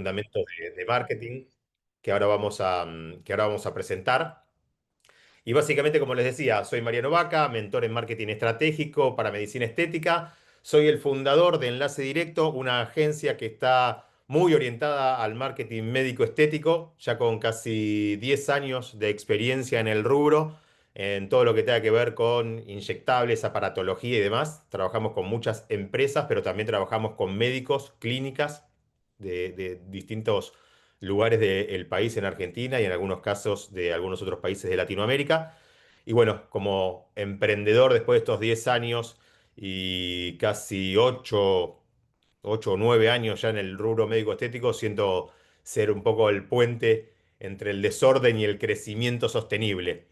fundamentos de marketing que ahora vamos a presentar. Y básicamente, como les decía, soy Mariano Vaca, mentor en marketing estratégico para medicina estética. Soy el fundador de Enlace Directo, una agencia que está muy orientada al marketing médico estético, ya con casi 10 años de experiencia en el rubro, en todo lo que tenga que ver con inyectables, aparatología y demás. Trabajamos con muchas empresas, pero también trabajamos con médicos, clínicas de distintos lugares del país en Argentina y en algunos casos de algunos otros países de Latinoamérica. Y bueno, como emprendedor después de estos 10 años y casi 8 o 9 años ya en el rubro médico estético, siento ser un poco el puente entre el desorden y el crecimiento sostenible.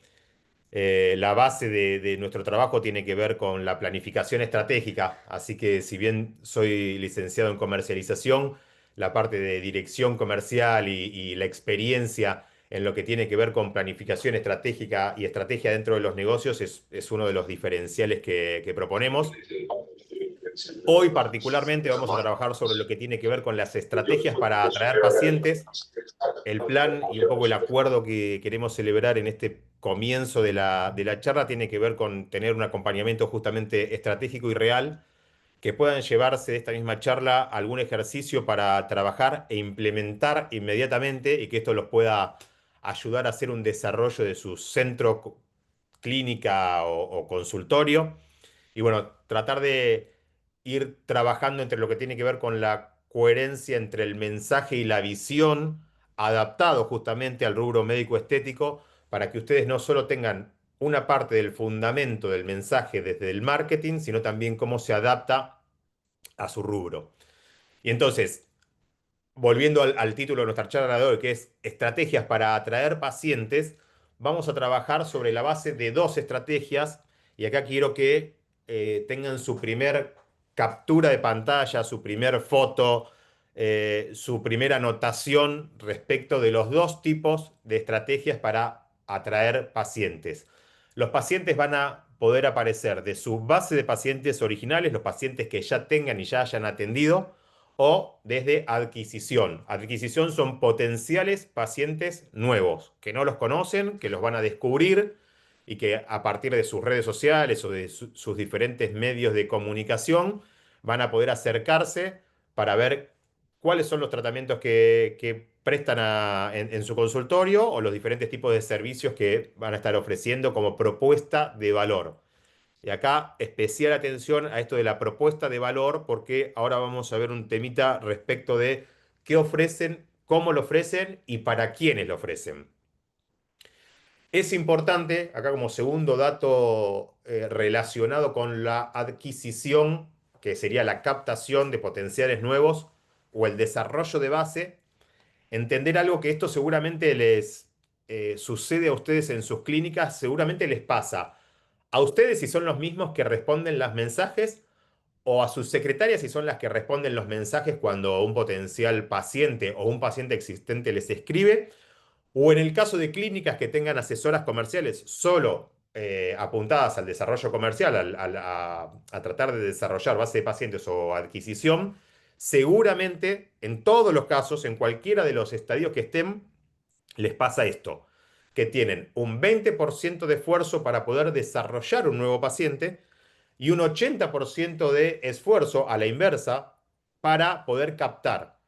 La base de nuestro trabajo tiene que ver con la planificación estratégica, así que si bien soy licenciado en comercialización, la parte de dirección comercial y la experiencia en lo que tiene que ver con planificación estratégica y estrategia dentro de los negocios es uno de los diferenciales que proponemos. Hoy particularmente vamos a trabajar sobre lo que tiene que ver con las estrategias para atraer pacientes. El plan y un poco el acuerdo que queremos celebrar en este comienzo de la charla tiene que ver con tener un acompañamiento justamente estratégico y real, que puedan llevarse de esta misma charla algún ejercicio para trabajar e implementar inmediatamente y que esto los pueda ayudar a hacer un desarrollo de su centro clínica o consultorio. Y bueno, tratar de ir trabajando entre lo que tiene que ver con la coherencia entre el mensaje y la visión, adaptado justamente al rubro médico estético, para que ustedes no solo tengan una parte del fundamento del mensaje desde el marketing, sino también cómo se adapta a su rubro. Y entonces, volviendo al título de nuestra charla de hoy, que es Estrategias para atraer pacientes, vamos a trabajar sobre la base de dos estrategias y acá quiero que tengan su primer captura de pantalla, su primer foto, su primera anotación respecto de los dos tipos de estrategias para atraer pacientes. Los pacientes van a poder aparecer de su base de pacientes originales, los pacientes que ya tengan y ya hayan atendido, o desde adquisición. Adquisición son potenciales pacientes nuevos, que no los conocen, que los van a descubrir y que a partir de sus redes sociales o de sus diferentes medios de comunicación van a poder acercarse para ver cuáles son los tratamientos que prestan en su consultorio o los diferentes tipos de servicios que van a estar ofreciendo como propuesta de valor. Y acá especial atención a esto de la propuesta de valor, porque ahora vamos a ver un temita respecto de qué ofrecen, cómo lo ofrecen y para quiénes lo ofrecen. Es importante, acá como segundo dato relacionado con la adquisición, que sería la captación de potenciales nuevos o el desarrollo de base, entender algo que esto seguramente les sucede a ustedes en sus clínicas, seguramente les pasa a ustedes si son los mismos que responden los mensajes o a sus secretarias si son las que responden los mensajes cuando un potencial paciente o un paciente existente les escribe, o en el caso de clínicas que tengan asesoras comerciales solo apuntadas al desarrollo comercial, a tratar de desarrollar base de pacientes o adquisición, seguramente en todos los casos, en cualquiera de los estadios que estén, les pasa esto, que tienen un 20% de esfuerzo para poder desarrollar un nuevo paciente y un 80% de esfuerzo a la inversa para poder captar.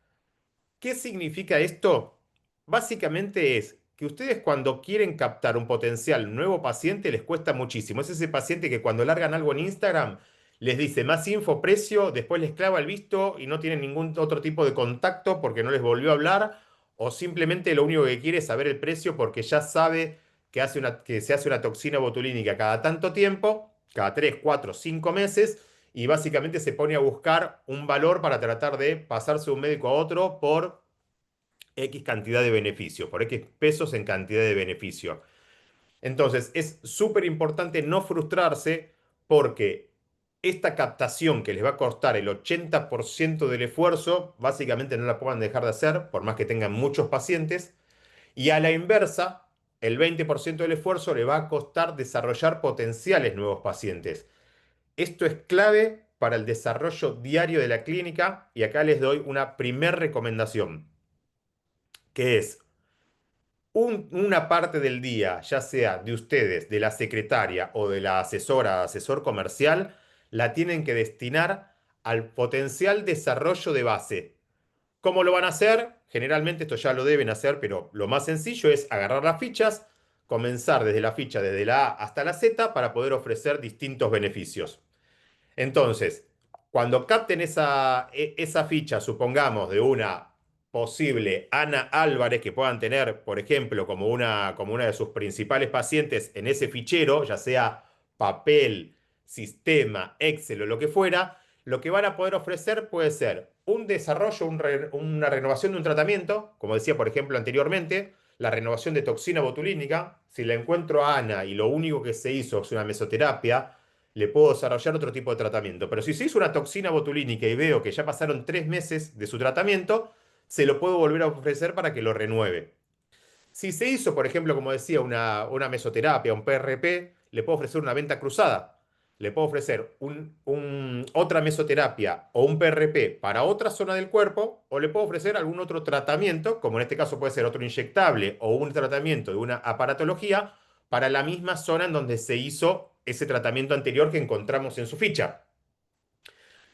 ¿Qué significa esto? Básicamente es que ustedes cuando quieren captar un potencial nuevo paciente les cuesta muchísimo. Es ese paciente que cuando largan algo en Instagram les dice más info, precio, después les clava el visto y no tienen ningún otro tipo de contacto porque no les volvió a hablar o simplemente lo único que quiere es saber el precio porque ya sabe que se hace una toxina botulínica cada tanto tiempo, cada 3, 4, 5 meses y básicamente se pone a buscar un valor para tratar de pasarse de un médico a otro por X cantidad de beneficio, por X pesos en cantidad de beneficio. Entonces, es súper importante no frustrarse porque esta captación que les va a costar el 80% del esfuerzo, básicamente no la puedan dejar de hacer, por más que tengan muchos pacientes, y a la inversa, el 20% del esfuerzo le va a costar desarrollar potenciales nuevos pacientes. Esto es clave para el desarrollo diario de la clínica y acá les doy una primer recomendación. que es una parte del día, ya sea de ustedes, de la secretaria o de la asesora, asesor comercial, la tienen que destinar al potencial desarrollo de base. ¿Cómo lo van a hacer? Generalmente esto ya lo deben hacer, pero lo más sencillo es agarrar las fichas, comenzar desde la ficha, desde la A hasta la Z, para poder ofrecer distintos beneficios. Entonces, cuando capten esa ficha, supongamos, de una posible Ana Álvarez que puedan tener, por ejemplo, como una de sus principales pacientes en ese fichero, ya sea papel, sistema, Excel o lo que fuera, lo que van a poder ofrecer puede ser un desarrollo, una renovación de un tratamiento, como decía, por ejemplo, anteriormente, la renovación de toxina botulínica. Si la encuentro a Ana y lo único que se hizo es una mesoterapia, le puedo desarrollar otro tipo de tratamiento. Pero si se hizo una toxina botulínica y veo que ya pasaron 3 meses de su tratamiento, se lo puedo volver a ofrecer para que lo renueve. Si se hizo, por ejemplo, como decía, una mesoterapia, un PRP, le puedo ofrecer una venta cruzada. Le puedo ofrecer otra mesoterapia o un PRP para otra zona del cuerpo, o le puedo ofrecer algún otro tratamiento, como en este caso puede ser otro inyectable o un tratamiento de una aparatología, para la misma zona en donde se hizo ese tratamiento anterior que encontramos en su ficha.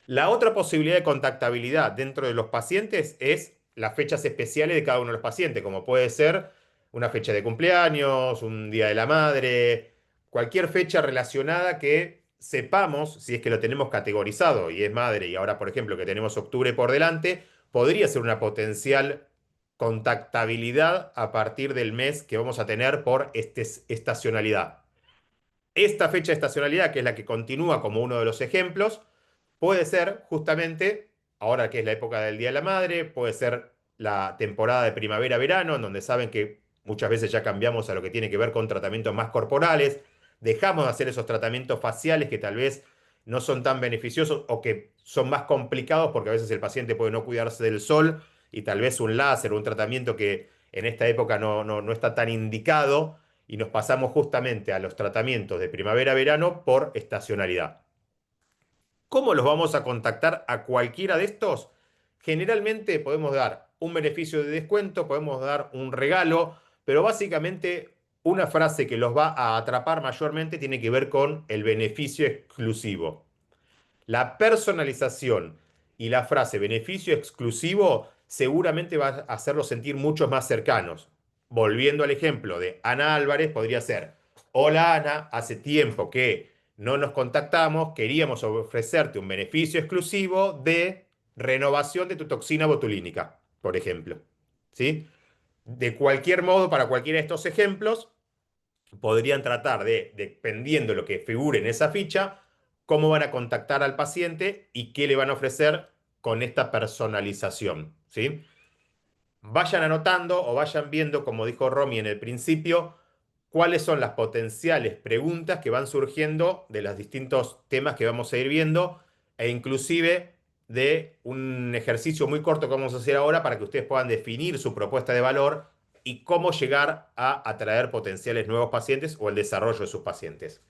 La otra posibilidad de contactabilidad dentro de los pacientes es las fechas especiales de cada uno de los pacientes, como puede ser una fecha de cumpleaños, un día de la madre, cualquier fecha relacionada que sepamos, si es que lo tenemos categorizado y es madre, y ahora, por ejemplo, que tenemos octubre por delante, podría ser una potencial contactabilidad a partir del mes que vamos a tener por estacionalidad. Esta fecha de estacionalidad, que es la que continúa como uno de los ejemplos, puede ser justamente, ahora que es la época del Día de la Madre, puede ser la temporada de primavera-verano, en donde saben que muchas veces ya cambiamos a lo que tiene que ver con tratamientos más corporales, dejamos de hacer esos tratamientos faciales que tal vez no son tan beneficiosos o que son más complicados porque a veces el paciente puede no cuidarse del sol y tal vez un láser o un tratamiento que en esta época no está tan indicado, y nos pasamos justamente a los tratamientos de primavera-verano por estacionalidad. ¿Cómo los vamos a contactar a cualquiera de estos? Generalmente podemos dar un beneficio de descuento, podemos dar un regalo, pero básicamente una frase que los va a atrapar mayormente tiene que ver con el beneficio exclusivo. La personalización y la frase beneficio exclusivo seguramente va a hacerlos sentir mucho más cercanos. Volviendo al ejemplo de Ana Álvarez, podría ser: hola Ana, hace tiempo que no nos contactamos, queríamos ofrecerte un beneficio exclusivo de renovación de tu toxina botulínica, por ejemplo. ¿Sí? De cualquier modo, para cualquiera de estos ejemplos, podrían tratar de, dependiendo de lo que figure en esa ficha, cómo van a contactar al paciente y qué le van a ofrecer con esta personalización, ¿sí? Vayan anotando o vayan viendo, como dijo Romy en el principio, cuáles son las potenciales preguntas que van surgiendo de los distintos temas que vamos a ir viendo, e inclusive de un ejercicio muy corto que vamos a hacer ahora para que ustedes puedan definir su propuesta de valor y cómo llegar a atraer potenciales nuevos pacientes o el desarrollo de sus pacientes.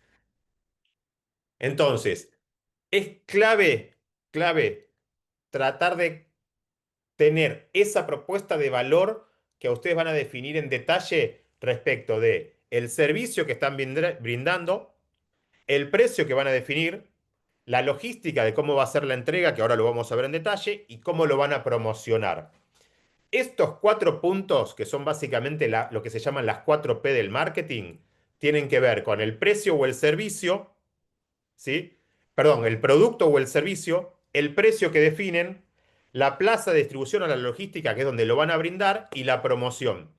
Entonces, es clave tratar de tener esa propuesta de valor que ustedes van a definir en detalle respecto de el servicio que están brindando, el precio que van a definir, la logística de cómo va a ser la entrega, que ahora lo vamos a ver en detalle, y cómo lo van a promocionar. Estos 4 puntos, que son básicamente lo que se llaman las 4P del marketing, tienen que ver con el precio o el servicio, ¿sí? Perdón, el producto o el servicio, el precio que definen, la plaza de distribución o la logística, que es donde lo van a brindar, y la promoción.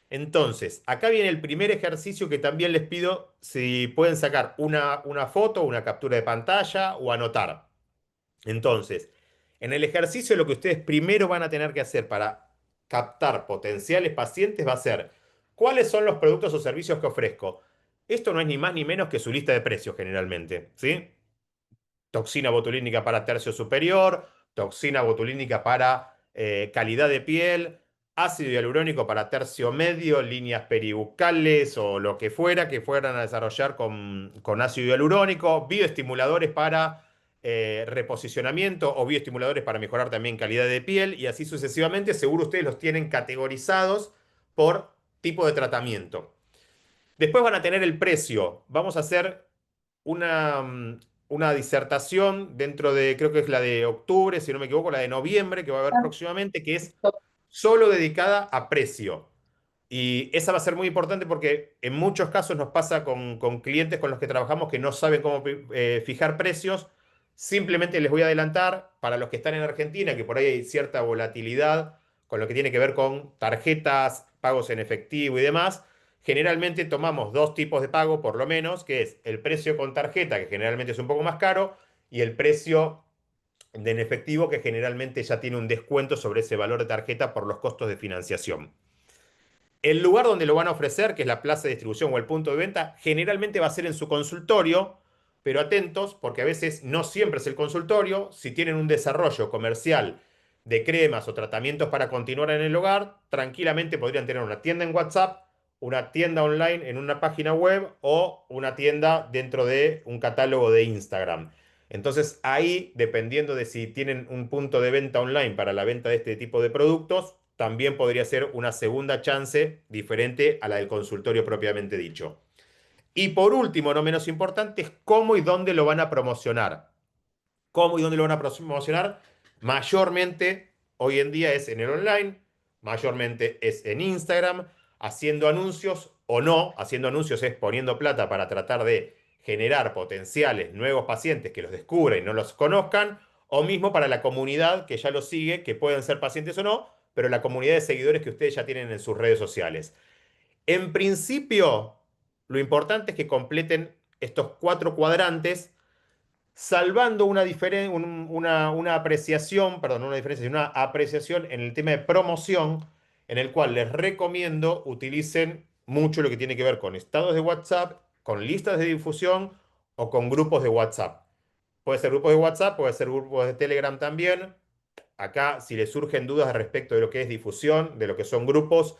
Entonces, acá viene el primer ejercicio que también les pido si pueden sacar una foto, una captura de pantalla o anotar. Entonces, en el ejercicio lo que ustedes primero van a tener que hacer para captar potenciales pacientes va a ser: ¿cuáles son los productos o servicios que ofrezco? Esto no es ni más ni menos que su lista de precios generalmente, ¿sí? Toxina botulínica para tercio superior, toxina botulínica para calidad de piel, ácido hialurónico para tercio medio, líneas peribucales o lo que fuera que fueran a desarrollar con ácido hialurónico, bioestimuladores para reposicionamiento o bioestimuladores para mejorar también calidad de piel y así sucesivamente. Seguro ustedes los tienen categorizados por tipo de tratamiento. Después van a tener el precio. Vamos a hacer una, una disertación dentro de, creo que es la de octubre, si no me equivoco, la de noviembre, que va a haber próximamente, que es solo dedicada a precio. Y esa va a ser muy importante porque en muchos casos nos pasa con clientes con los que trabajamos que no saben cómo fijar precios. Simplemente les voy a adelantar, para los que están en Argentina, que por ahí hay cierta volatilidad con lo que tiene que ver con tarjetas, pagos en efectivo y demás. Generalmente tomamos dos tipos de pago, por lo menos, que es el precio con tarjeta, que generalmente es un poco más caro, y el precio en efectivo, que generalmente ya tiene un descuento sobre ese valor de tarjeta por los costos de financiación. El lugar donde lo van a ofrecer, que es la plaza de distribución o el punto de venta, generalmente va a ser en su consultorio, pero atentos porque a veces no siempre es el consultorio. Si tienen un desarrollo comercial de cremas o tratamientos para continuar en el hogar, tranquilamente podrían tener una tienda en WhatsApp, una tienda online en una página web o una tienda dentro de un catálogo de Instagram. Entonces ahí, dependiendo de si tienen un punto de venta online para la venta de este tipo de productos, también podría ser una segunda chance diferente a la del consultorio propiamente dicho. Y por último, no menos importante, es cómo y dónde lo van a promocionar. ¿Cómo y dónde lo van a promocionar? Mayormente hoy en día es en el online, mayormente es en Instagram, haciendo anuncios o no, haciendo anuncios es poniendo plata para tratar de generar potenciales nuevos pacientes que los descubran y no los conozcan, o mismo para la comunidad que ya los sigue, que pueden ser pacientes o no, pero la comunidad de seguidores que ustedes ya tienen en sus redes sociales. En principio, lo importante es que completen estos cuatro cuadrantes salvando una apreciación, perdón, no una diferencia, sino una apreciación en el tema de promoción, en el cual les recomiendo utilicen mucho lo que tiene que ver con estados de WhatsApp, con listas de difusión o con grupos de WhatsApp. Puede ser grupos de WhatsApp, puede ser grupos de Telegram también. Acá, si les surgen dudas respecto de lo que es difusión, de lo que son grupos,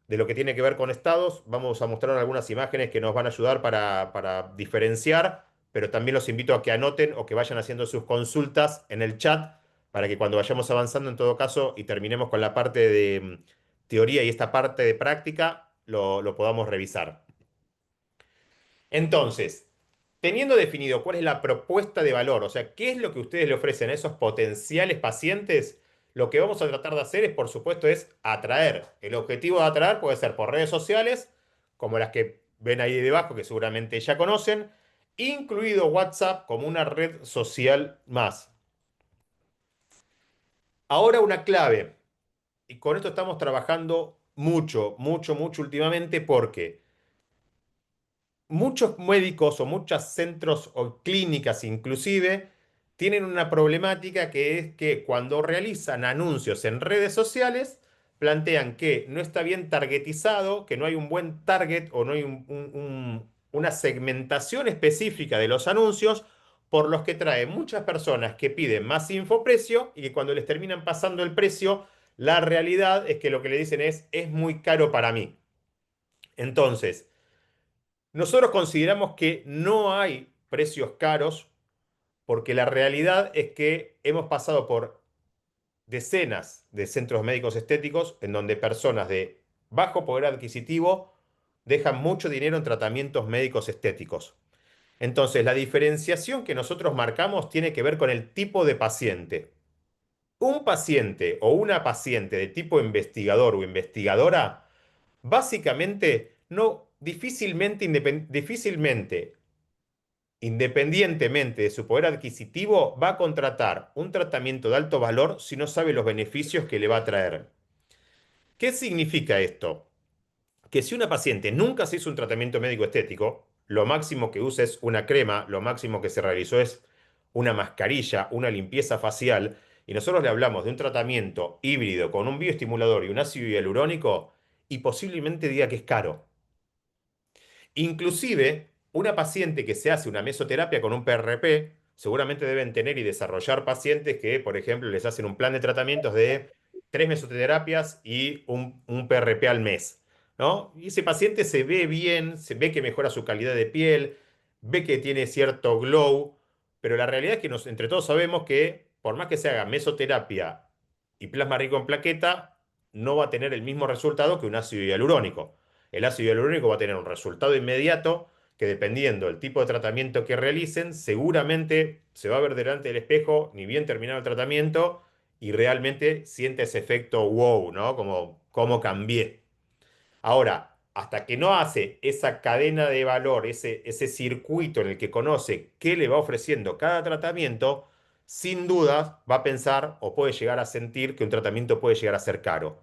de lo que tiene que ver con estados. Vamos a mostrar algunas imágenes que nos van a ayudar para diferenciar, pero también los invito a que anoten o que vayan haciendo sus consultas en el chat para que cuando vayamos avanzando en todo caso y terminemos con la parte de teoría y esta parte de práctica, lo podamos revisar. Entonces, teniendo definido cuál es la propuesta de valor, o sea, qué es lo que ustedes le ofrecen a esos potenciales pacientes, lo que vamos a tratar de hacer es, por supuesto, es atraer. El objetivo de atraer puede ser por redes sociales, como las que ven ahí debajo, que seguramente ya conocen, incluido WhatsApp como una red social más. Ahora una clave, y con esto estamos trabajando mucho, mucho, mucho últimamente porque muchos médicos o muchos centros o clínicas inclusive tienen una problemática que es que cuando realizan anuncios en redes sociales plantean que no está bien targetizado, que no hay un buen target o no hay una segmentación específica de los anuncios, por los que trae muchas personas que piden más infoprecio y que cuando les terminan pasando el precio, la realidad es que lo que le dicen es muy caro para mí. Entonces, nosotros consideramos que no hay precios caros porque la realidad es que hemos pasado por decenas de centros médicos estéticos en donde personas de bajo poder adquisitivo dejan mucho dinero en tratamientos médicos estéticos. Entonces, la diferenciación que nosotros marcamos tiene que ver con el tipo de paciente. Un paciente o una paciente de tipo investigador o investigadora, básicamente no difícilmente independientemente de su poder adquisitivo, va a contratar un tratamiento de alto valor si no sabe los beneficios que le va a traer. ¿Qué significa esto? Que si una paciente nunca se hizo un tratamiento médico estético, lo máximo que usa es una crema, lo máximo que se realizó es una mascarilla, una limpieza facial, y nosotros le hablamos de un tratamiento híbrido con un bioestimulador y un ácido hialurónico, y posiblemente diga que es caro. Inclusive, una paciente que se hace una mesoterapia con un PRP, seguramente deben tener y desarrollar pacientes que, por ejemplo, les hacen un plan de tratamientos de 3 mesoterapias y un PRP al mes, ¿no? Y ese paciente se ve bien, se ve que mejora su calidad de piel, ve que tiene cierto glow, pero la realidad es que entre todos sabemos que por más que se haga mesoterapia y plasma rico en plaqueta, no va a tener el mismo resultado que un ácido hialurónico. El ácido hialurónico va a tener un resultado inmediato que dependiendo del tipo de tratamiento que realicen, seguramente se va a ver delante del espejo, ni bien terminado el tratamiento, y realmente siente ese efecto wow, ¿no? Como, cómo cambié. Ahora, hasta que no hace esa cadena de valor, ese circuito en el que conoce qué le va ofreciendo cada tratamiento, sin dudas va a pensar o puede llegar a sentir que un tratamiento puede llegar a ser caro.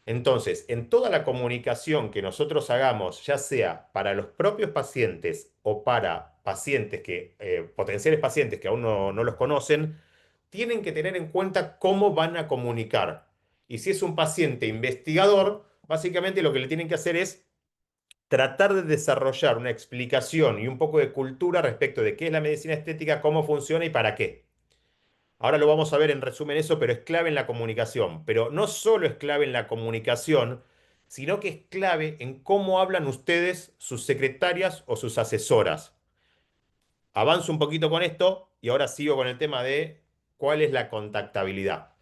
Entonces, en toda la comunicación que nosotros hagamos, ya sea para los propios pacientes o para pacientes potenciales pacientes que aún no los conocen, tienen que tener en cuenta cómo van a comunicar. Y si es un paciente investigador, básicamente lo que le tienen que hacer es tratar de desarrollar una explicación y un poco de cultura respecto de qué es la medicina estética, cómo funciona y para qué. Ahora lo vamos a ver en resumen eso, pero es clave en la comunicación. Pero no solo es clave en la comunicación, sino que es clave en cómo hablan ustedes, sus secretarias o sus asesoras. Avanzo un poquito con esto y ahora sigo con el tema de cuál es la contactabilidad.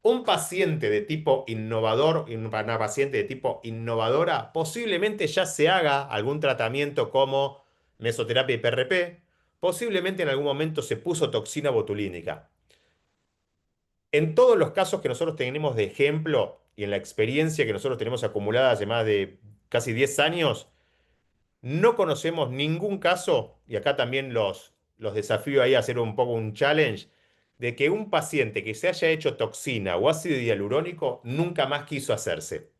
Un paciente de tipo innovador, una paciente de tipo innovadora, posiblemente ya se haga algún tratamiento como mesoterapia y PRP, posiblemente en algún momento se puso toxina botulínica. En todos los casos que nosotros tenemos de ejemplo y en la experiencia que nosotros tenemos acumulada hace más de casi 10 años, no conocemos ningún caso, y acá también los desafío ahí a hacer un poco un challenge, de que un paciente que se haya hecho toxina o ácido hialurónico nunca más quiso hacerse.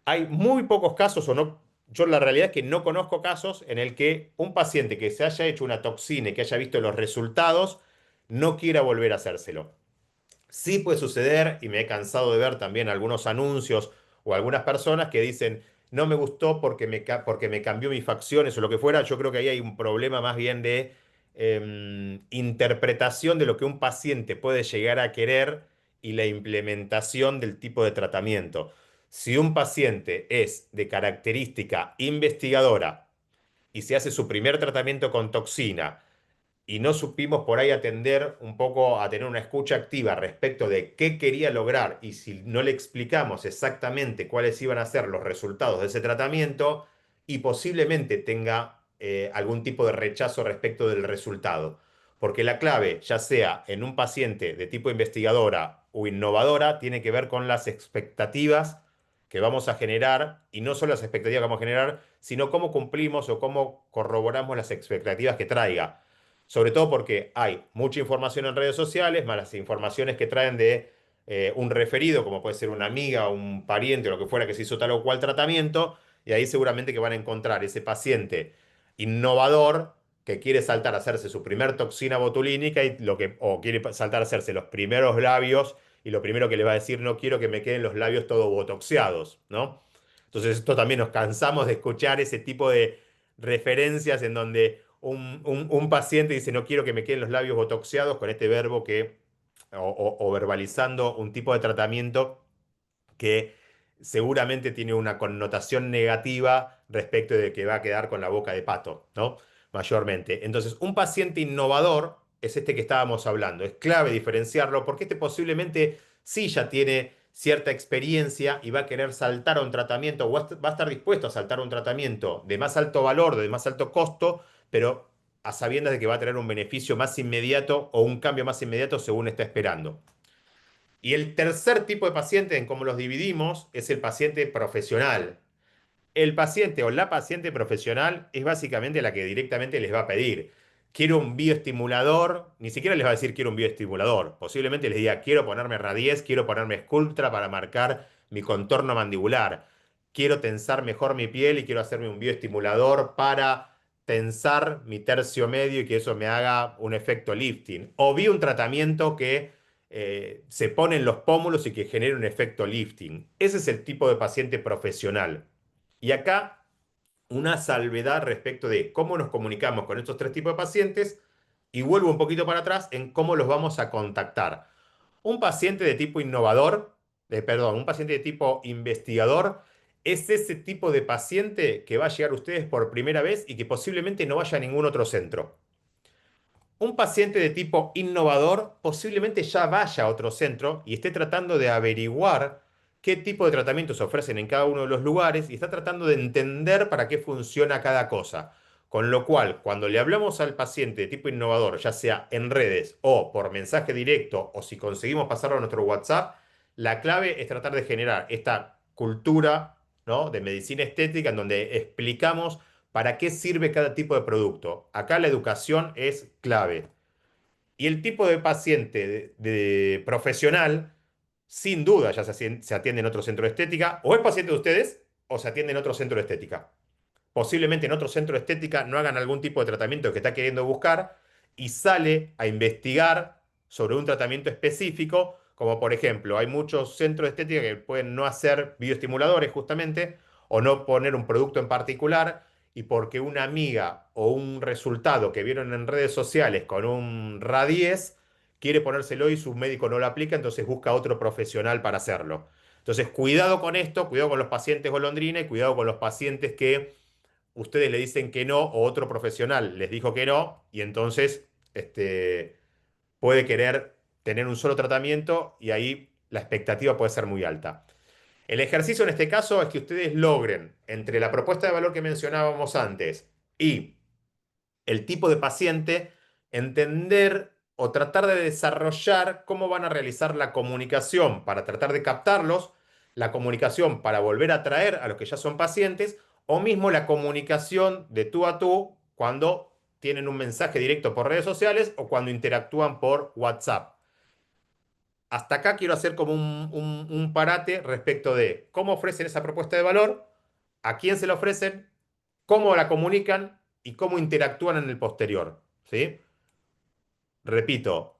Hay muy pocos casos, o no, yo la realidad es que no conozco casos en el que un paciente que se haya hecho una toxina y que haya visto los resultados no quiera volver a hacérselo. Sí puede suceder, y me he cansado de ver también algunos anuncios o algunas personas que dicen, no me gustó porque me cambió mis facciones o lo que fuera. Yo creo que ahí hay un problema más bien de interpretación de lo que un paciente puede llegar a querer y la implementación del tipo de tratamiento. Si un paciente es de característica investigadora y se hace su primer tratamiento con toxina, y no supimos por ahí atender un poco a tener una escucha activa respecto de qué quería lograr y si no le explicamos exactamente cuáles iban a ser los resultados de ese tratamiento y posiblemente tenga algún tipo de rechazo respecto del resultado. Porque la clave, ya sea en un paciente de tipo investigadora o innovadora, tiene que ver con las expectativas que vamos a generar, y no solo las expectativas que vamos a generar, sino cómo cumplimos o cómo corroboramos las expectativas que traiga. Sobre todo porque hay mucha información en redes sociales, más las informaciones que traen de un referido, como puede ser una amiga, un pariente o lo que fuera que se hizo tal o cual tratamiento, y ahí seguramente que van a encontrar ese paciente innovador que quiere saltar a hacerse su primer toxina botulínica o quiere saltar a hacerse los primeros labios y lo primero que le va a decir, no quiero que me queden los labios todo botoxeados, ¿no? Entonces esto también nos cansamos de escuchar ese tipo de referencias en donde un paciente dice, no quiero que me queden los labios botoxeados con este verbo o verbalizando un tipo de tratamiento que seguramente tiene una connotación negativa respecto de que va a quedar con la boca de pato, ¿no? Mayormente. Entonces, un paciente innovador es este que estábamos hablando. Es clave diferenciarlo porque este posiblemente sí ya tiene cierta experiencia y va a querer saltar a un tratamiento o va a estar dispuesto a saltar a un tratamiento de más alto valor, de más alto costo, pero a sabiendas de que va a tener un beneficio más inmediato o un cambio más inmediato según está esperando. Y el tercer tipo de paciente en cómo los dividimos es el paciente profesional. El paciente o la paciente profesional es básicamente la que directamente les va a pedir, quiero un bioestimulador, ni siquiera les va a decir quiero un bioestimulador, posiblemente les diga quiero ponerme Radies, quiero ponerme Sculptra para marcar mi contorno mandibular, quiero tensar mejor mi piel y quiero hacerme un bioestimulador para tensar mi tercio medio y que eso me haga un efecto lifting. O vi un tratamiento que se pone en los pómulos y que genere un efecto lifting. Ese es el tipo de paciente profesional. Y acá una salvedad respecto de cómo nos comunicamos con estos tres tipos de pacientes y vuelvo un poquito para atrás en cómo los vamos a contactar. Un paciente de tipo innovador, perdón, un paciente de tipo investigador es ese tipo de paciente que va a llegar a ustedes por primera vez y que posiblemente no vaya a ningún otro centro. Un paciente de tipo innovador posiblemente ya vaya a otro centro y esté tratando de averiguar qué tipo de tratamientos ofrecen en cada uno de los lugares y está tratando de entender para qué funciona cada cosa. Con lo cual, cuando le hablamos al paciente de tipo innovador, ya sea en redes o por mensaje directo o si conseguimos pasarlo a nuestro WhatsApp, la clave es tratar de generar esta cultura, ¿no?, de medicina estética en donde explicamos para qué sirve cada tipo de producto. Acá la educación es clave. Y el tipo de paciente de profesional, sin duda, ya se atiende en otro centro de estética, o es paciente de ustedes, o se atiende en otro centro de estética. Posiblemente en otro centro de estética no hagan algún tipo de tratamiento que está queriendo buscar y sale a investigar sobre un tratamiento específico, como por ejemplo, hay muchos centros de estética que pueden no hacer bioestimuladores justamente, o no poner un producto en particular, y porque una amiga o un resultado que vieron en redes sociales con un Radies quiere ponérselo y su médico no lo aplica, entonces busca otro profesional para hacerlo. Entonces, cuidado con esto, cuidado con los pacientes golondrina y cuidado con los pacientes que ustedes le dicen que no o otro profesional les dijo que no y entonces puede querer tener un solo tratamiento y ahí la expectativa puede ser muy alta. El ejercicio en este caso es que ustedes logren, entre la propuesta de valor que mencionábamos antes y el tipo de paciente, entender o tratar de desarrollar cómo van a realizar la comunicación para tratar de captarlos, la comunicación para volver a atraer a los que ya son pacientes, o mismo la comunicación de tú a tú cuando tienen un mensaje directo por redes sociales o cuando interactúan por WhatsApp. Hasta acá quiero hacer como un parate respecto de cómo ofrecen esa propuesta de valor, a quién se la ofrecen, cómo la comunican y cómo interactúan en el posterior. ¿Sí? Repito,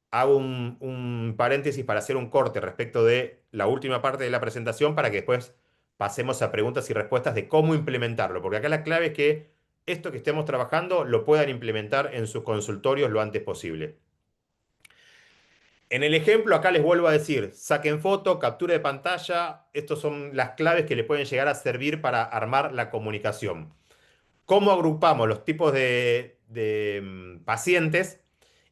hago un paréntesis para hacer un corte respecto de la última parte de la presentación para que después pasemos a preguntas y respuestas de cómo implementarlo, porque acá la clave es que esto que estemos trabajando lo puedan implementar en sus consultorios lo antes posible. En el ejemplo, acá les vuelvo a decir, saquen foto, captura de pantalla, estos son las claves que le pueden llegar a servir para armar la comunicación. ¿Cómo agrupamos los tipos de pacientes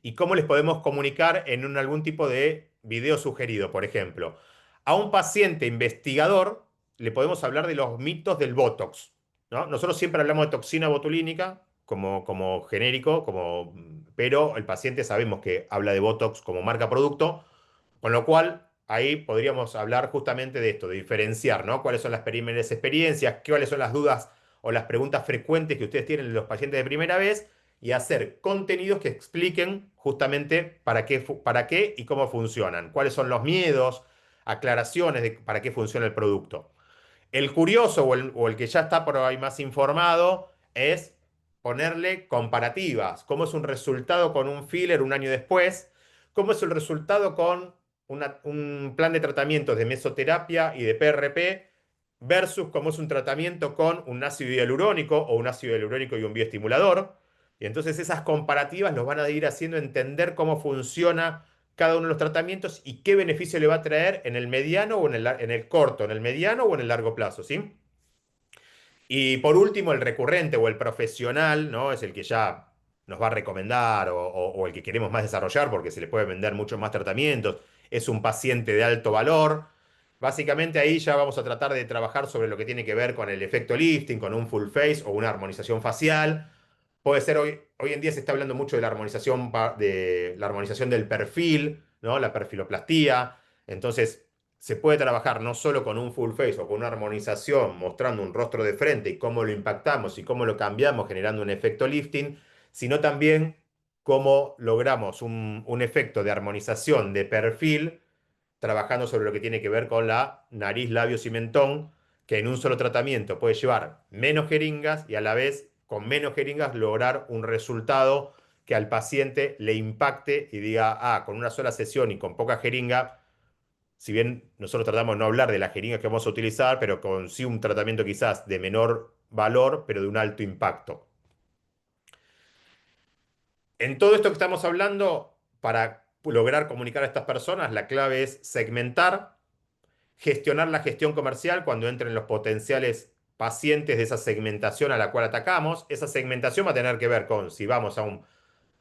y cómo les podemos comunicar en algún tipo de video sugerido, por ejemplo? A un paciente investigador le podemos hablar de los mitos del Botox, ¿no? Nosotros siempre hablamos de toxina botulínica como genérico, pero el paciente sabemos que habla de Botox como marca producto, con lo cual ahí podríamos hablar justamente de esto, de diferenciar, ¿no? ¿Cuáles son las primeras experiencias? ¿Cuáles son las dudas o las preguntas frecuentes que ustedes tienen los pacientes de primera vez? Y hacer contenidos que expliquen justamente para qué y cómo funcionan, cuáles son los miedos, aclaraciones de para qué funciona el producto. El curioso o el que ya está por ahí más informado es ponerle comparativas. ¿Cómo es un resultado con un filler un año después? ¿Cómo es el resultado con un plan de tratamientos de mesoterapia y de PRP versus cómo es un tratamiento con un ácido hialurónico o un ácido hialurónico y un bioestimulador? Y entonces esas comparativas nos van a ir haciendo entender cómo funciona cada uno de los tratamientos y qué beneficio le va a traer en el mediano o en el corto, en el mediano o en el largo plazo, ¿sí? Y por último, el recurrente o el profesional, ¿no? Es el que ya nos va a recomendar o el que queremos más desarrollar porque se le puede vender muchos más tratamientos. Es un paciente de alto valor. Básicamente ahí ya vamos a tratar de trabajar sobre lo que tiene que ver con el efecto lifting, con un full face o una armonización facial. Puede ser hoy en día se está hablando mucho de la armonización del perfil, ¿no? La perfiloplastía. Entonces, se puede trabajar no solo con un full face o con una armonización mostrando un rostro de frente y cómo lo impactamos y cómo lo cambiamos generando un efecto lifting, sino también cómo logramos un efecto de armonización de perfil trabajando sobre lo que tiene que ver con la nariz, labios y mentón, que en un solo tratamiento puede llevar menos jeringas y a la vez con menos jeringas lograr un resultado que al paciente le impacte y diga, ah, con una sola sesión y con poca jeringa, si bien nosotros tratamos de no hablar de las jeringas que vamos a utilizar, pero con sí un tratamiento quizás de menor valor, pero de un alto impacto. En todo esto que estamos hablando, para lograr comunicar a estas personas, la clave es segmentar, gestionar la gestión comercial cuando entren los potenciales pacientes de esa segmentación a la cual atacamos. Esa segmentación va a tener que ver con si vamos a un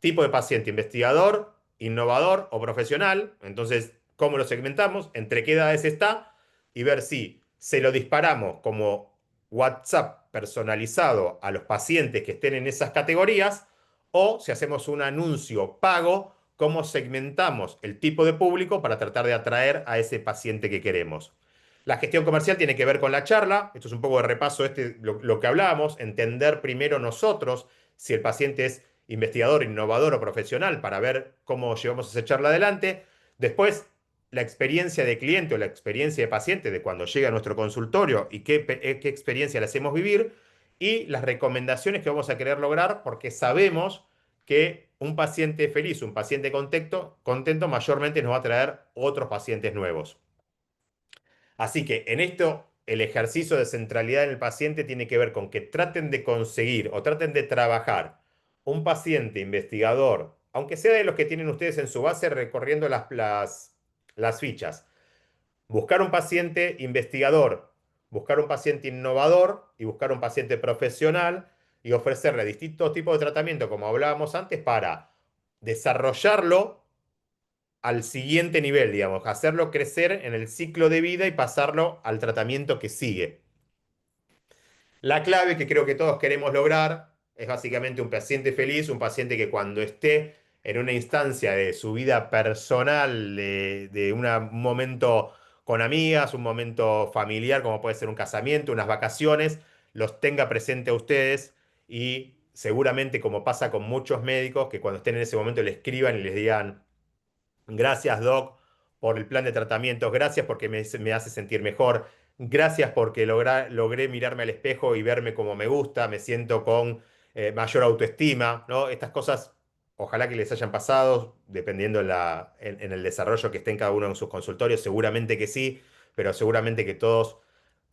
tipo de paciente, investigador, innovador o profesional. Entonces, ¿cómo lo segmentamos? ¿Entre qué edades está? Y ver si se lo disparamos como WhatsApp personalizado a los pacientes que estén en esas categorías o si hacemos un anuncio pago, cómo segmentamos el tipo de público para tratar de atraer a ese paciente que queremos. La gestión comercial tiene que ver con la charla. Esto es un poco de repaso, lo que hablábamos, entender primero nosotros si el paciente es investigador, innovador o profesional para ver cómo llevamos esa charla adelante. Después, la experiencia de cliente o la experiencia de paciente de cuando llega a nuestro consultorio y qué experiencia le hacemos vivir y las recomendaciones que vamos a querer lograr porque sabemos que un paciente feliz, un paciente contento mayormente nos va a traer otros pacientes nuevos. Así que en esto el ejercicio de centralidad en el paciente tiene que ver con que traten de conseguir o traten de trabajar un paciente investigador, aunque sea de los que tienen ustedes en su base recorriendo las fichas. Buscar un paciente investigador, buscar un paciente innovador y buscar un paciente profesional y ofrecerle distintos tipos de tratamiento, como hablábamos antes, para desarrollarlo al siguiente nivel, digamos, hacerlo crecer en el ciclo de vida y pasarlo al tratamiento que sigue. La clave que creo que todos queremos lograr es básicamente un paciente feliz, un paciente que cuando esté en una instancia de su vida personal, un momento con amigas, un momento familiar, como puede ser un casamiento, unas vacaciones, los tenga presente a ustedes y seguramente como pasa con muchos médicos, que cuando estén en ese momento le escriban y les digan, gracias, Doc, por el plan de tratamientos. Gracias porque me hace sentir mejor. Gracias porque logré mirarme al espejo y verme como me gusta. Me siento con mayor autoestima, ¿no? Estas cosas, ojalá que les hayan pasado, dependiendo en el desarrollo que estén cada uno en sus consultorios. Seguramente que sí, pero seguramente que todos,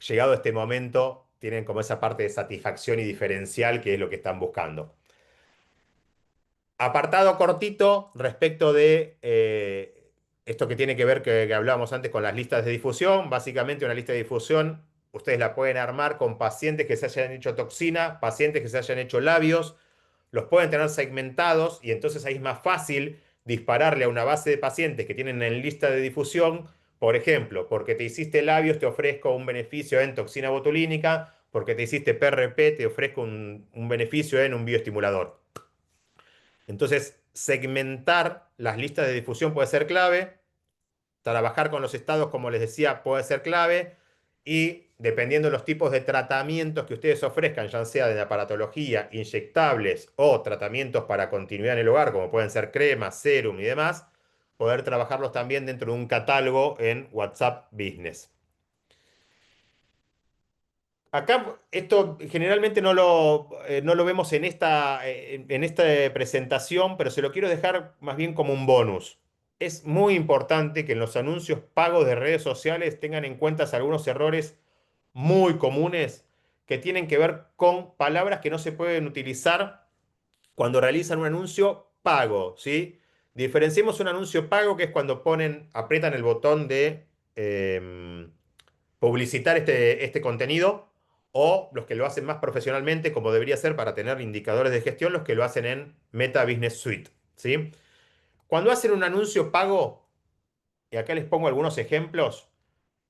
llegado a este momento, tienen como esa parte de satisfacción y diferencial que es lo que están buscando. Apartado cortito respecto de esto que tiene que ver que hablábamos antes con las listas de difusión. Básicamente una lista de difusión, ustedes la pueden armar con pacientes que se hayan hecho toxina, pacientes que se hayan hecho labios, los pueden tener segmentados y entonces ahí es más fácil dispararle a una base de pacientes que tienen en lista de difusión. Por ejemplo, porque te hiciste labios te ofrezco un beneficio en toxina botulínica, porque te hiciste PRP te ofrezco un beneficio en un bioestimulador. Entonces, segmentar las listas de difusión puede ser clave, trabajar con los estados, como les decía, puede ser clave, y dependiendo de los tipos de tratamientos que ustedes ofrezcan, ya sea de aparatología, inyectables o tratamientos para continuidad en el hogar, como pueden ser cremas, serum y demás, poder trabajarlos también dentro de un catálogo en WhatsApp Business. Acá esto generalmente no lo vemos en esta presentación, pero se lo quiero dejar más bien como un bonus. Es muy importante que en los anuncios pagos de redes sociales tengan en cuenta algunos errores muy comunes que tienen que ver con palabras que no se pueden utilizar cuando realizan un anuncio pago, ¿sí? Diferenciemos un anuncio pago que es cuando aprietan el botón de publicitar este contenido o los que lo hacen más profesionalmente, como debería ser para tener indicadores de gestión, los que lo hacen en Meta Business Suite, ¿sí? Cuando hacen un anuncio pago, y acá les pongo algunos ejemplos,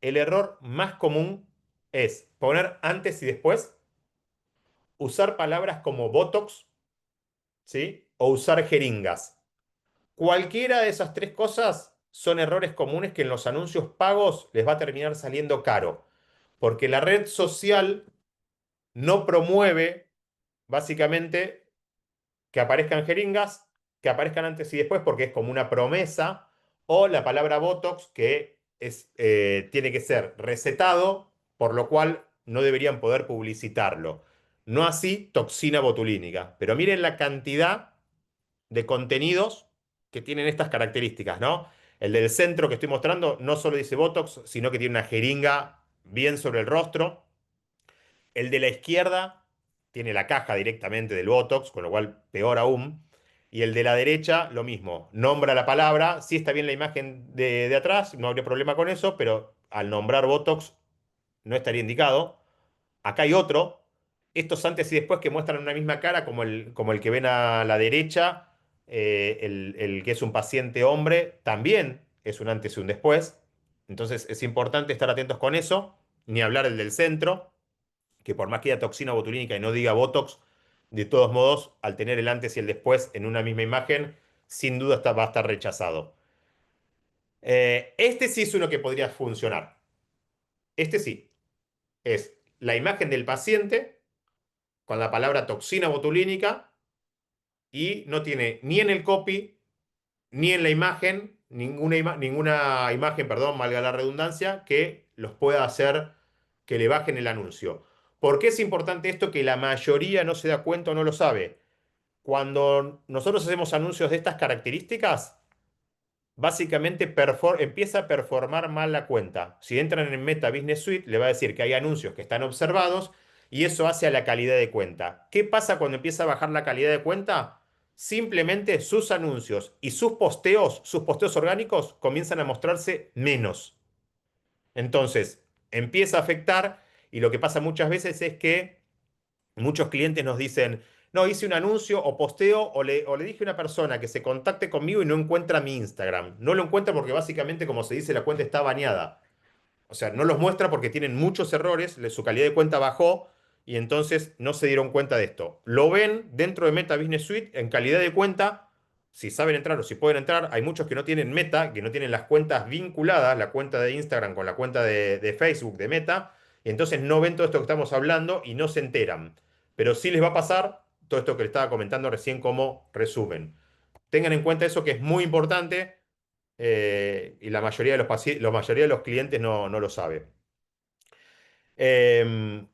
el error más común es poner antes y después, usar palabras como Botox, ¿sí? O usar jeringas. Cualquiera de esas tres cosas son errores comunes que en los anuncios pagos les va a terminar saliendo caro, porque la red social no promueve básicamente que aparezcan jeringas, que aparezcan antes y después porque es como una promesa, o la palabra Botox que tiene que ser recetado, por lo cual no deberían poder publicitarlo. No así toxina botulínica. Pero miren la cantidad de contenidos que tienen estas características, ¿no? El del centro que estoy mostrando no solo dice Botox, sino que tiene una jeringa bien sobre el rostro. El de la izquierda tiene la caja directamente del Botox, con lo cual peor aún. Y el de la derecha, lo mismo. Nombra la palabra. Sí está bien la imagen de atrás, no habría problema con eso, pero al nombrar Botox no estaría indicado. Acá hay otro. Estos antes y después que muestran una misma cara, como el que ven a la derecha, el que es un paciente hombre también es un antes y un después. Entonces es importante estar atentos con eso. Ni hablar el del centro, que por más que haya toxina botulínica y no diga Botox, de todos modos, al tener el antes y el después en una misma imagen, sin duda va a estar rechazado. Este sí es uno que podría funcionar. Este sí. Es la imagen del paciente con la palabra toxina botulínica y no tiene ni en el copy ni en la imagen ninguna imagen, perdón, valga la redundancia, que los pueda hacer que le bajen el anuncio. ¿Por qué es importante esto que la mayoría no se da cuenta o no lo sabe? Cuando nosotros hacemos anuncios de estas características, básicamente empieza a performar mal la cuenta. Si entran en Meta Business Suite, le va a decir que hay anuncios que están observados y eso hace a la calidad de cuenta. ¿Qué pasa cuando empieza a bajar la calidad de cuenta? Simplemente sus anuncios y sus posteos orgánicos, comienzan a mostrarse menos. Entonces, empieza a afectar y lo que pasa muchas veces es que muchos clientes nos dicen, no, hice un anuncio o posteo o le dije a una persona que se contacte conmigo y no encuentra mi Instagram. No lo encuentra porque básicamente, como se dice, la cuenta está baneada. O sea, no los muestra porque tienen muchos errores, su calidad de cuenta bajó y entonces no se dieron cuenta de esto. Lo ven dentro de Meta Business Suite en calidad de cuenta, si saben entrar o si pueden entrar. Hay muchos que no tienen Meta, que no tienen las cuentas vinculadas, la cuenta de Instagram con la cuenta de Facebook de Meta, y entonces no ven todo esto que estamos hablando y no se enteran. Pero sí les va a pasar todo esto que les estaba comentando recién como resumen. Tengan en cuenta eso que es muy importante y la mayoría de los clientes no lo sabe. Em,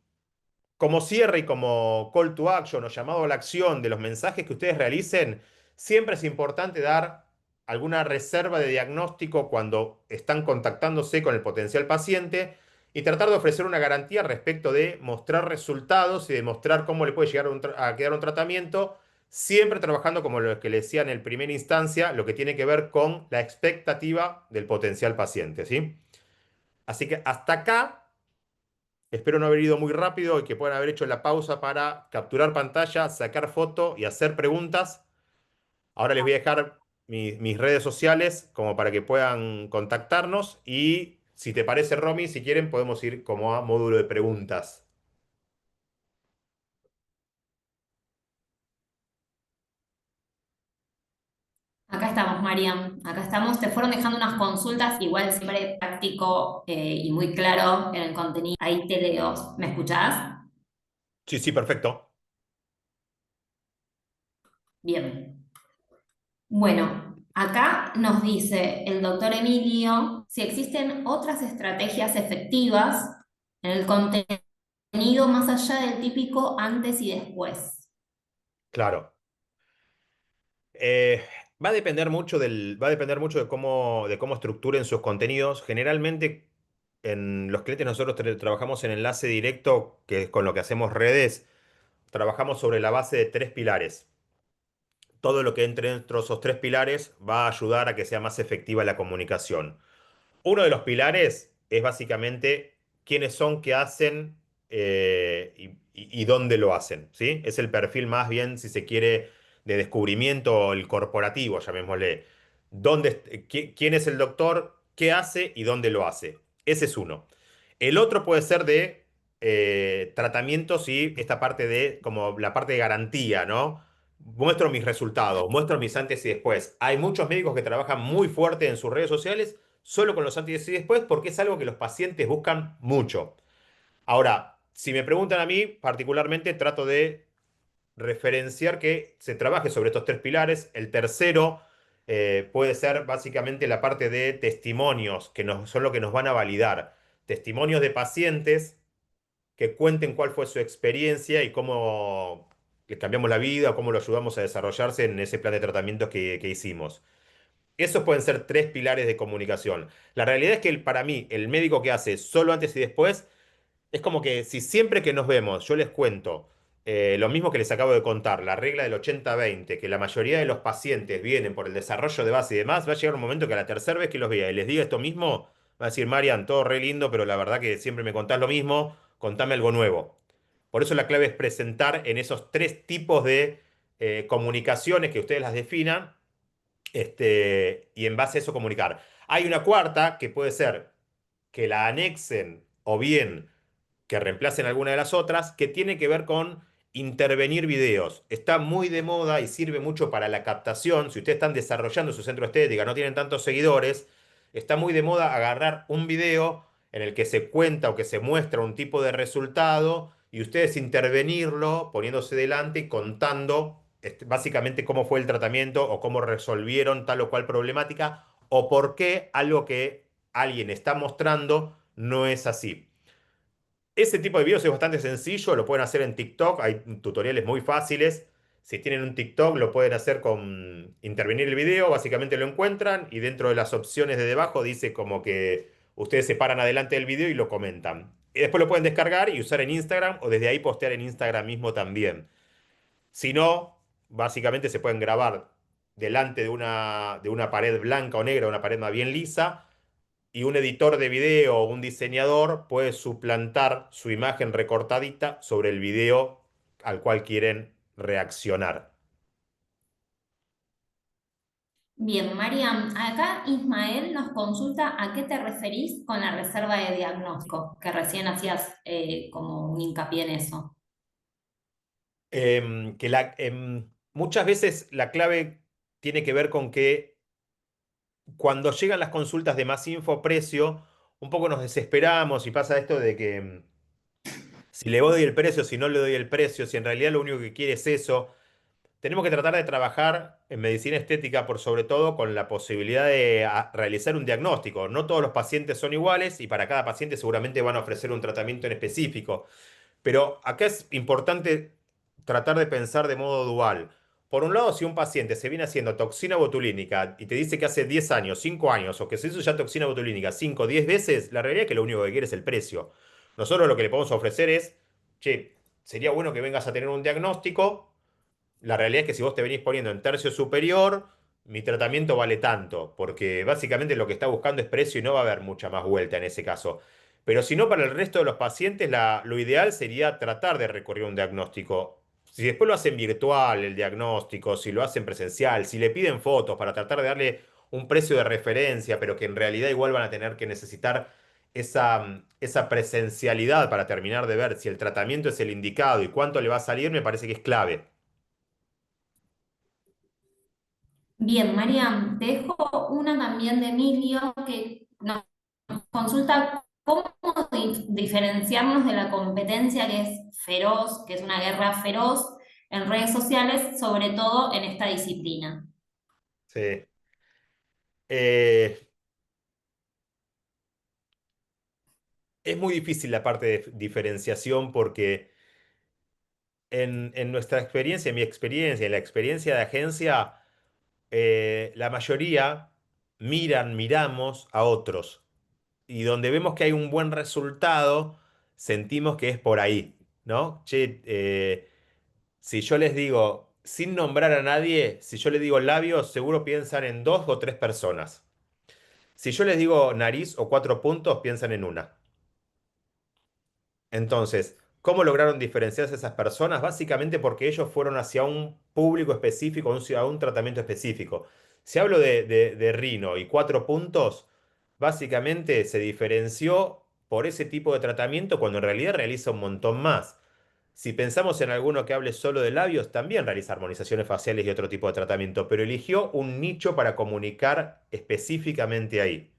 Como cierre y como call to action o llamado a la acción de los mensajes que ustedes realicen, siempre es importante dar alguna reserva de diagnóstico cuando están contactándose con el potencial paciente y tratar de ofrecer una garantía respecto de mostrar resultados y de mostrar cómo le puede llegar a quedar un tratamiento, siempre trabajando como lo que le decía en el primera instancia, lo que tiene que ver con la expectativa del potencial paciente, ¿sí? Así que hasta acá. Espero no haber ido muy rápido y que puedan haber hecho la pausa para capturar pantalla, sacar foto y hacer preguntas. Ahora les voy a dejar mis redes sociales como para que puedan contactarnos y si te parece, Romy, si quieren podemos ir como a módulo de preguntas. Acá estamos, Mariam. Acá estamos. Te fueron dejando unas consultas, igual siempre práctico y muy claro en el contenido. Ahí te leo. ¿Me escuchás? Sí, sí, perfecto. Bien. Bueno, acá nos dice el doctor Emilio si existen otras estrategias efectivas en el contenido más allá del típico antes y después. Claro. Eh, va a depender mucho de cómo estructuren sus contenidos. Generalmente en los clientes nosotros trabajamos en enlace directo, que es con lo que hacemos redes. Trabajamos sobre la base de tres pilares. Todo lo que entre dentro de esos tres pilares va a ayudar a que sea más efectiva la comunicación. Uno de los pilares es básicamente quiénes son, qué hacen y dónde lo hacen, ¿sí? Es el perfil más bien, si se quiere, de descubrimiento, el corporativo, llamémosle. ¿Quién es el doctor? ¿Qué hace y dónde lo hace? Ese es uno. El otro puede ser de tratamientos y esta parte de, como la parte de garantía, ¿no? Muestro mis resultados, muestro mis antes y después. Hay muchos médicos que trabajan muy fuerte en sus redes sociales solo con los antes y después porque es algo que los pacientes buscan mucho. Ahora, si me preguntan a mí, particularmente trato de referenciar que se trabaje sobre estos tres pilares. El tercero puede ser básicamente la parte de testimonios, son lo que nos van a validar. Testimonios de pacientes que cuenten cuál fue su experiencia y cómo le cambiamos la vida o cómo lo ayudamos a desarrollarse en ese plan de tratamientos que hicimos. Esos pueden ser tres pilares de comunicación. La realidad es que para mí, el médico que hace solo antes y después, es como que si siempre que nos vemos yo les cuento lo mismo que les acabo de contar, la regla del 80-20, que la mayoría de los pacientes vienen por el desarrollo de base y demás, va a llegar un momento que a la tercera vez que los vea y les diga esto mismo, va a decir, Marian, todo re lindo, pero la verdad que siempre me contás lo mismo, contame algo nuevo. Por eso la clave es presentar en esos tres tipos de comunicaciones que ustedes las definan, y en base a eso comunicar. Hay una cuarta que puede ser que la anexen o bien que reemplacen alguna de las otras, que tiene que ver con intervenir videos. Está muy de moda y sirve mucho para la captación. Si ustedes están desarrollando su centro estética, no tienen tantos seguidores, está muy de moda agarrar un video en el que se cuenta o que se muestra un tipo de resultado y ustedes intervenirlo poniéndose delante y contando básicamente cómo fue el tratamiento o cómo resolvieron tal o cual problemática o por qué algo que alguien está mostrando no es así. Ese tipo de videos es bastante sencillo, lo pueden hacer en TikTok, hay tutoriales muy fáciles. Si tienen un TikTok, lo pueden hacer con intervenir el video, básicamente lo encuentran y dentro de las opciones de debajo dice como que ustedes se paran adelante del video y lo comentan. Y después lo pueden descargar y usar en Instagram o desde ahí postear en Instagram mismo también. Si no, básicamente se pueden grabar delante de una pared blanca o negra, una pared más bien lisa y un editor de video o un diseñador puede suplantar su imagen recortadita sobre el video al cual quieren reaccionar. Bien, Mariam, acá Ismael nos consulta a qué te referís con la reserva de diagnóstico, que recién hacías como un hincapié en eso. Muchas veces la clave tiene que ver con que cuando llegan las consultas de más info precio, un poco nos desesperamos y pasa esto de que si le doy el precio, si no le doy el precio, si en realidad lo único que quiere es eso. Tenemos que tratar de trabajar en medicina estética por sobre todo con la posibilidad de realizar un diagnóstico. No todos los pacientes son iguales y para cada paciente seguramente van a ofrecer un tratamiento en específico. Pero acá es importante tratar de pensar de modo dual. Por un lado, si un paciente se viene haciendo toxina botulínica y te dice que hace 10 años, 5 años, o que se hizo ya toxina botulínica 5 o 10 veces, la realidad es que lo único que quiere es el precio. Nosotros lo que le podemos ofrecer es, che, sería bueno que vengas a tener un diagnóstico. La realidad es que si vos te venís poniendo en tercio superior, mi tratamiento vale tanto, porque básicamente lo que está buscando es precio y no va a haber mucha más vuelta en ese caso. Pero si no, para el resto de los pacientes, lo ideal sería tratar de recurrir a un diagnóstico. Si después lo hacen virtual, el diagnóstico, si lo hacen presencial, si le piden fotos para tratar de darle un precio de referencia, pero que en realidad igual van a tener que necesitar esa presencialidad para terminar de ver si el tratamiento es el indicado y cuánto le va a salir, me parece que es clave. Bien, Mariam, te dejo una también de Emilio que nos consulta cómo diferenciarnos de la competencia que es feroz, que es una guerra feroz en redes sociales, sobre todo en esta disciplina. Sí. Eh, es muy difícil la parte de diferenciación porque en nuestra experiencia, en mi experiencia, en la experiencia de agencia, la mayoría miramos a otros y donde vemos que hay un buen resultado, sentimos que es por ahí, ¿no? Che, si yo les digo, sin nombrar a nadie, si yo les digo labios, seguro piensan en dos o tres personas. Si yo les digo nariz o cuatro puntos, piensan en una. Entonces, ¿cómo lograron diferenciarse esas personas? Básicamente porque ellos fueron hacia un público específico, a un tratamiento específico. Si hablo de Rino y cuatro puntos, básicamente se diferenció por ese tipo de tratamiento cuando en realidad realiza un montón más. Si pensamos en alguno que hable solo de labios, también realiza armonizaciones faciales y otro tipo de tratamiento, pero eligió un nicho para comunicar específicamente ahí.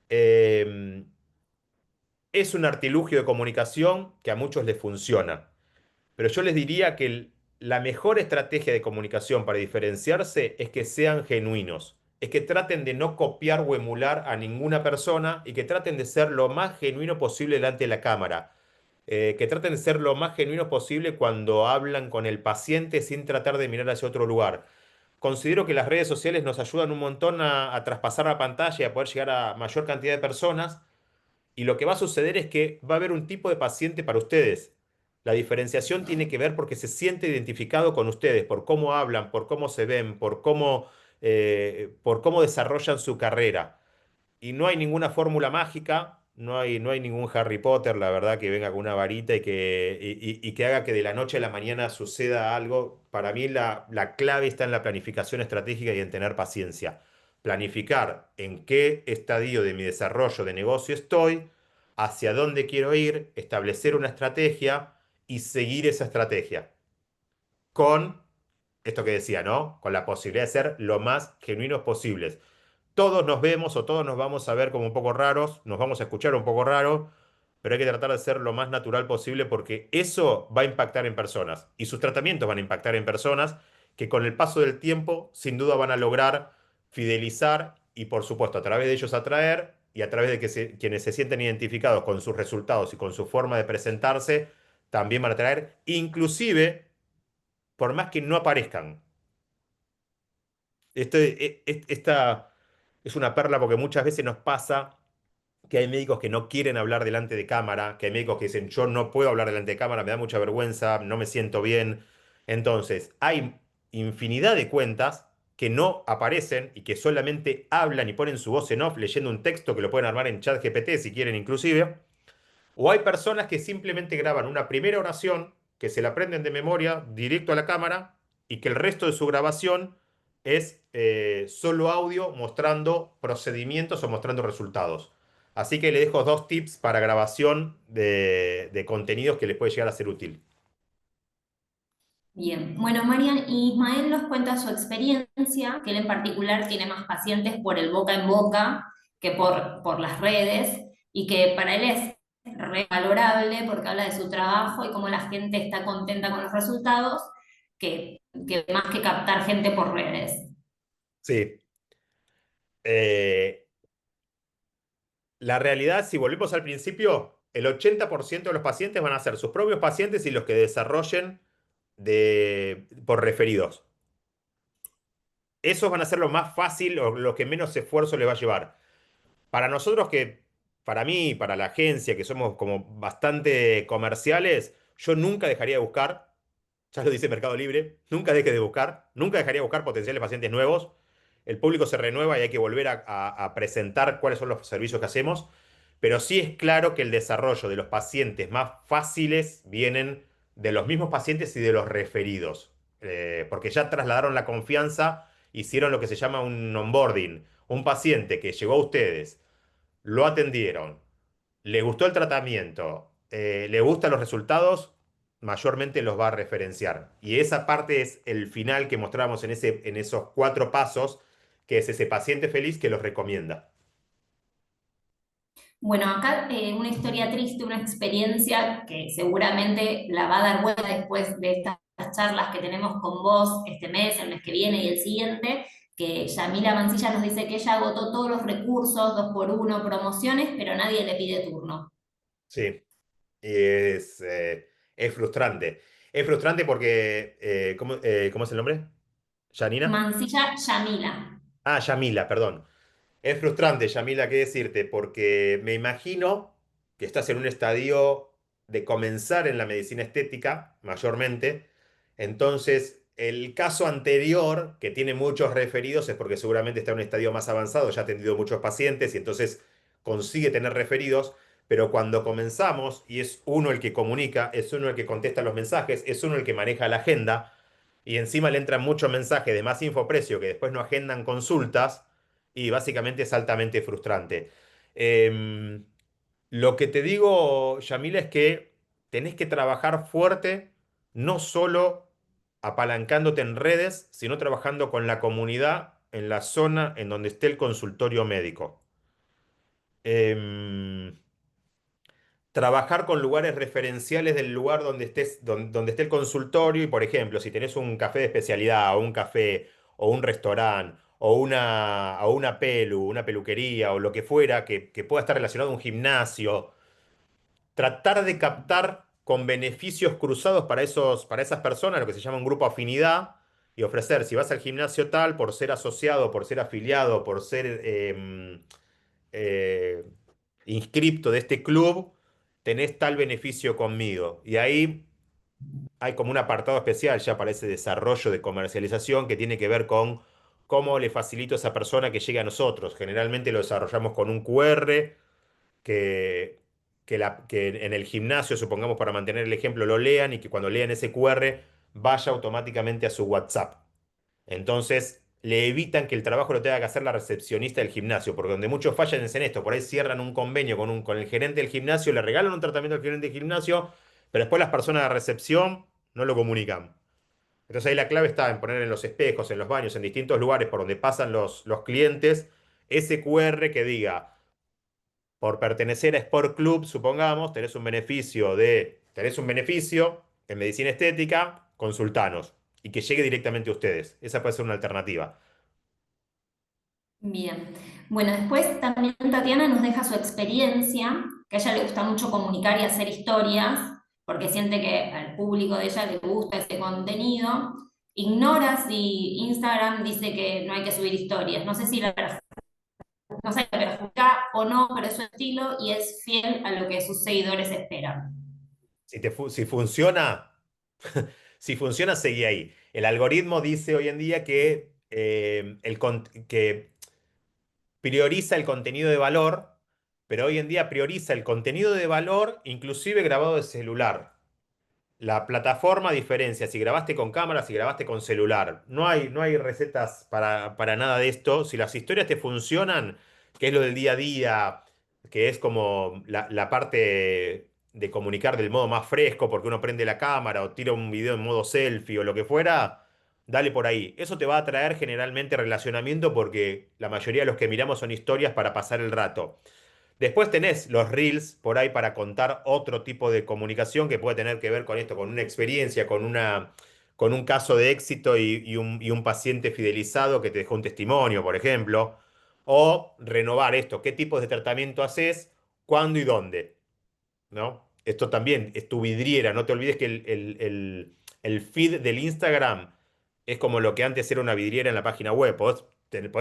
Em, es un artilugio de comunicación que a muchos les funciona, pero yo les diría que la mejor estrategia de comunicación para diferenciarse es que sean genuinos, es que traten de no copiar o emular a ninguna persona y que traten de ser lo más genuino posible delante de la cámara. Que traten de ser lo más genuinos posible cuando hablan con el paciente sin tratar de mirar hacia otro lugar. Considero que las redes sociales nos ayudan un montón a traspasar la pantalla y a poder llegar a mayor cantidad de personas, y lo que va a suceder es que va a haber un tipo de paciente para ustedes. La diferenciación tiene que ver porque se siente identificado con ustedes, por cómo hablan, por cómo se ven, por cómo desarrollan su carrera. Y no hay ninguna fórmula mágica. no hay ningún Harry Potter, la verdad, que venga con una varita y que haga que de la noche a la mañana suceda algo. Para mí la clave está en la planificación estratégica y en tener paciencia. Planificar en qué estadio de mi desarrollo de negocio estoy, hacia dónde quiero ir, establecer una estrategia y seguir esa estrategia. Con esto que decía, ¿no? Con la posibilidad de ser lo más genuinos posibles. Todos nos vemos o todos nos vamos a ver como un poco raros, nos vamos a escuchar un poco raros, pero hay que tratar de ser lo más natural posible porque eso va a impactar en personas y sus tratamientos van a impactar en personas que con el paso del tiempo sin duda van a lograr fidelizar y por supuesto a través de ellos atraer y a través de que quienes se sienten identificados con sus resultados y con su forma de presentarse, también van a atraer, inclusive por más que no aparezcan. Esta es una perla porque muchas veces nos pasa que hay médicos que no quieren hablar delante de cámara, que hay médicos que dicen, yo no puedo hablar delante de cámara, me da mucha vergüenza, no me siento bien. Entonces, hay infinidad de cuentas que no aparecen y que solamente hablan y ponen su voz en off leyendo un texto que lo pueden armar en chat GPT si quieren inclusive. O hay personas que simplemente graban una primera oración, que se la aprenden de memoria directo a la cámara y que el resto de su grabación es solo audio mostrando procedimientos o mostrando resultados. Así que le dejo dos tips para grabación de contenidos que les puede llegar a ser útil. Bien, bueno, Marian, y Ismael nos cuenta su experiencia, que él en particular tiene más pacientes por el boca en boca que por las redes, y que para él es re valorable porque habla de su trabajo y cómo la gente está contenta con los resultados, que más que captar gente por redes. Sí. Eh, la realidad, si volvemos al principio, el 80% de los pacientes van a ser sus propios pacientes y los que desarrollen por referidos. Esos van a ser lo más fácil o lo que menos esfuerzo le va a llevar. Para nosotros para mí, para la agencia, que somos como bastante comerciales, yo nunca dejaría de buscar, ya lo dice Mercado Libre, nunca deje de buscar, nunca dejaría de buscar potenciales pacientes nuevos. El público se renueva y hay que volver a presentar cuáles son los servicios que hacemos, pero sí es claro que el desarrollo de los pacientes más fáciles vienen de los mismos pacientes y de los referidos. Porque ya trasladaron la confianza, hicieron lo que se llama un onboarding. Un paciente que llegó a ustedes, lo atendieron, le gustó el tratamiento, le gustan los resultados, mayormente los va a referenciar. Y esa parte es el final que mostramos en esos 4 pasos, que es ese paciente feliz que los recomienda. Bueno, acá una historia triste, una experiencia que seguramente la va a dar vuelta después de estas charlas que tenemos con vos este mes, el mes que viene y el siguiente, que Yamila Mancilla nos dice que ella agotó todos los recursos, 2x1, promociones, pero nadie le pide turno. Sí, y es frustrante. Es frustrante porque, ¿cómo es el nombre? ¿Janina? Mancilla Yamila. Ah, Yamila, perdón. Es frustrante, Yamila, qué decirte, porque me imagino que estás en un estadio de comenzar en la medicina estética, mayormente. Entonces, el caso anterior, que tiene muchos referidos, es porque seguramente está en un estadio más avanzado, ya ha atendido muchos pacientes y entonces consigue tener referidos. Pero cuando comenzamos, y es uno el que comunica, es uno el que contesta los mensajes, es uno el que maneja la agenda, y encima le entran muchos mensajes de más infoprecio que después no agendan consultas y básicamente es altamente frustrante. Em, lo que te digo, Yamila, es que tenés que trabajar fuerte, no solo apalancándote en redes, sino trabajando con la comunidad en la zona en donde esté el consultorio médico. Em, trabajar con lugares referenciales del lugar donde estés, donde esté el consultorio y, por ejemplo, si tenés un café de especialidad o un café o un restaurante o una una peluquería o lo que fuera que pueda estar relacionado a un gimnasio, tratar de captar con beneficios cruzados para esas personas, lo que se llama un grupo afinidad, y ofrecer, si vas al gimnasio tal, por ser asociado, por ser afiliado, por ser eh, inscripto de este club, tenés tal beneficio conmigo. Y ahí hay como un apartado especial ya para ese desarrollo de comercialización que tiene que ver con cómo le facilito a esa persona que llegue a nosotros. Generalmente lo desarrollamos con un QR que, que en el gimnasio, supongamos para mantener el ejemplo, lo lean y que cuando lean ese QR vaya automáticamente a su WhatsApp. Entonces, le evitan que el trabajo lo tenga que hacer la recepcionista del gimnasio, porque donde muchos fallan es en esto, por ahí cierran un convenio con el gerente del gimnasio, le regalan un tratamiento al gerente del gimnasio, pero después las personas de recepción no lo comunican. Entonces ahí la clave está en poner en los espejos, en los baños, en distintos lugares por donde pasan los clientes, ese QR que diga, por pertenecer a Sport Club, supongamos, tenés un beneficio en medicina estética, consultanos y que llegue directamente a ustedes. Esa puede ser una alternativa. Bien. Bueno, después también Tatiana nos deja su experiencia, que a ella le gusta mucho comunicar y hacer historias, porque siente que al público de ella le gusta ese contenido. Ignora si Instagram dice que no hay que subir historias. No sé si no sé, si la perjudica o no, pero es su estilo y es fiel a lo que sus seguidores esperan. Si funciona, si funciona, seguí ahí. El algoritmo dice hoy en día que prioriza el contenido de valor, pero hoy en día prioriza el contenido de valor inclusive grabado de celular. La plataforma diferencia si grabaste con cámara, si grabaste con celular. No hay recetas para nada de esto. Si las historias te funcionan, que es lo del día a día, que es como la parte de comunicar del modo más fresco, porque uno prende la cámara o tira un video en modo selfie o lo que fuera, dale por ahí. Eso te va a traer generalmente relacionamiento porque la mayoría de los que miramos son historias para pasar el rato. Después tenés los reels por ahí para contar otro tipo de comunicación que puede tener que ver con esto, con una experiencia, con un caso de éxito y un paciente fidelizado que te dejó un testimonio, por ejemplo. O renovar esto, qué tipos de tratamiento haces, cuándo y dónde, ¿no? Esto también es tu vidriera. No te olvides que el feed del Instagram es como lo que antes era una vidriera en la página web. Podés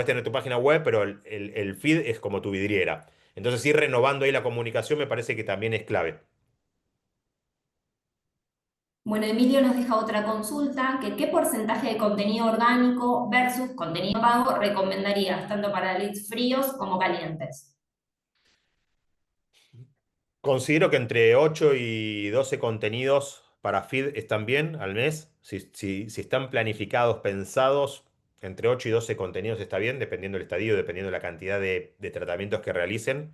tener tu página web, pero el feed es como tu vidriera. Entonces, ir renovando ahí la comunicación me parece que también es clave. Bueno, Emilio nos deja otra consulta, que qué porcentaje de contenido orgánico versus contenido pago recomendarías, tanto para leads fríos como calientes. Considero que entre 8 y 12 contenidos para feed están bien al mes. Si están planificados, pensados, entre 8 y 12 contenidos está bien, dependiendo del estadio, dependiendo de la cantidad de tratamientos que realicen.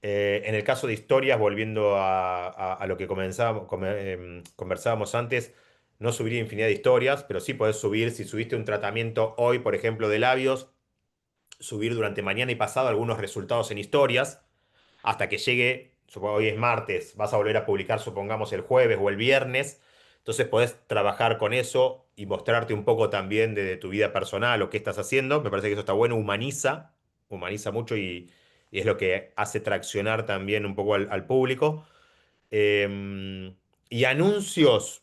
En el caso de historias, volviendo a lo que conversábamos antes, no subiría infinidad de historias, pero sí podés subir, si subiste un tratamiento hoy, por ejemplo, de labios, subir durante mañana y pasado algunos resultados en historias, hasta que llegue, hoy es martes, vas a volver a publicar, supongamos, el jueves o el viernes, entonces podés trabajar con eso y mostrarte un poco también de tu vida personal o qué estás haciendo, me parece que eso está bueno, humaniza mucho y es lo que hace traccionar también un poco al público. Y anuncios.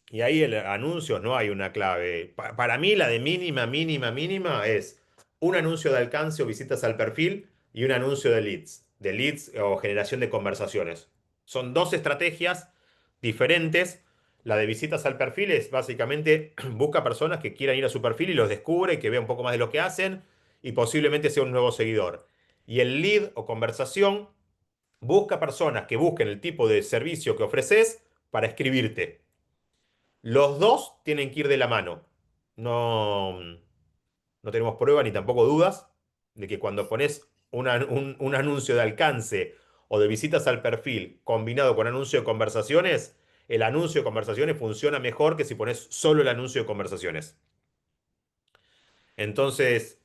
Y ahí el anuncios no hay una clave. Para mí la de mínima, mínima, mínima es un anuncio de alcance o visitas al perfil y un anuncio de leads o generación de conversaciones. Son dos estrategias diferentes. La de visitas al perfil es básicamente busca personas que quieran ir a su perfil y los descubre, que vea un poco más de lo que hacen y posiblemente sea un nuevo seguidor. Y el lead o conversación busca personas que busquen el tipo de servicio que ofreces para escribirte. Los dos tienen que ir de la mano. No, no tenemos prueba ni tampoco dudas de que cuando pones un anuncio de alcance o de visitas al perfil combinado con anuncio de conversaciones, el anuncio de conversaciones funciona mejor que si pones solo el anuncio de conversaciones. Entonces,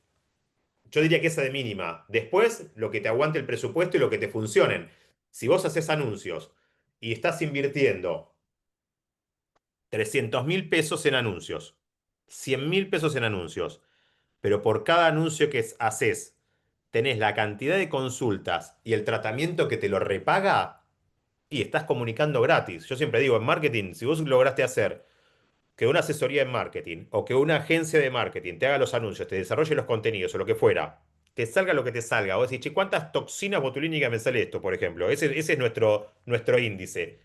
yo diría que esa de mínima. Después, lo que te aguante el presupuesto y lo que te funcionen. Si vos haces anuncios y estás invirtiendo 300.000 pesos en anuncios, 100.000 pesos en anuncios, pero por cada anuncio que haces tenés la cantidad de consultas y el tratamiento que te lo repaga y estás comunicando gratis. Yo siempre digo, en marketing, si vos lograste hacer que una asesoría en marketing o que una agencia de marketing te haga los anuncios, te desarrolle los contenidos o lo que fuera, te salga lo que te salga, o decís, che, ¿cuántas toxinas botulínicas me sale esto, por ejemplo? Ese es nuestro índice.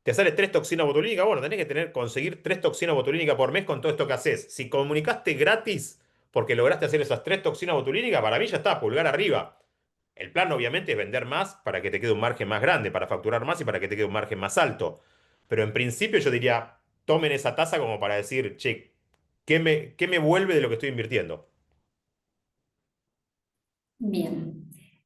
Te sale 3 toxinas botulínicas, bueno, tenés que conseguir 3 toxinas botulínicas por mes con todo esto que haces. Si comunicaste gratis porque lograste hacer esas 3 toxinas botulínicas, para mí ya está, pulgar arriba. El plan obviamente es vender más para que te quede un margen más grande, para facturar más y para que te quede un margen más alto. Pero en principio yo diría, tomen esa tasa como para decir, che, qué me vuelve de lo que estoy invirtiendo? Bien.